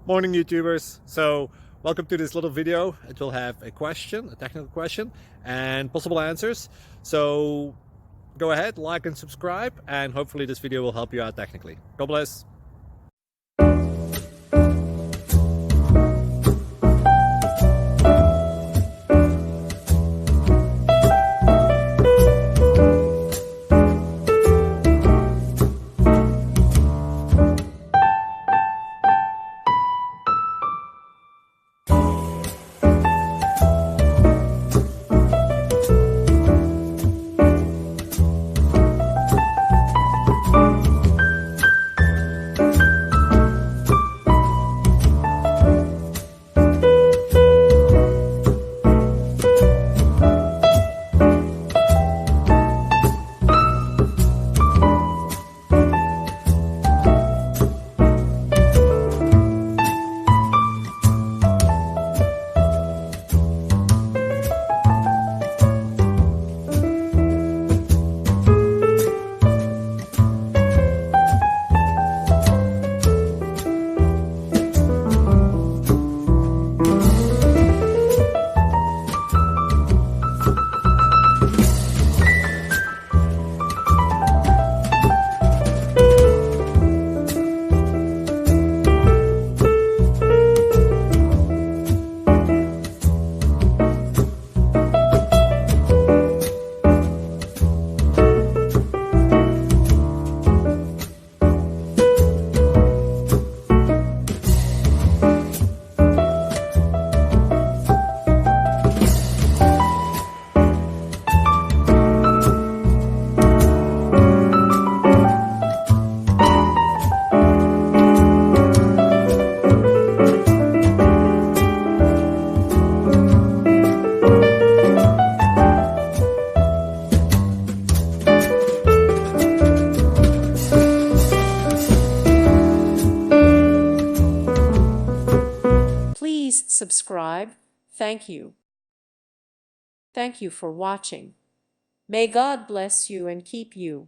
Morning YouTubers. So welcome to this little video. It will have a question, a technical question, and possible answers. So go ahead, like and subscribe, and hopefully this video will help you out technically. God bless. Please subscribe. Thank you. Thank you for watching. May God bless you and keep you.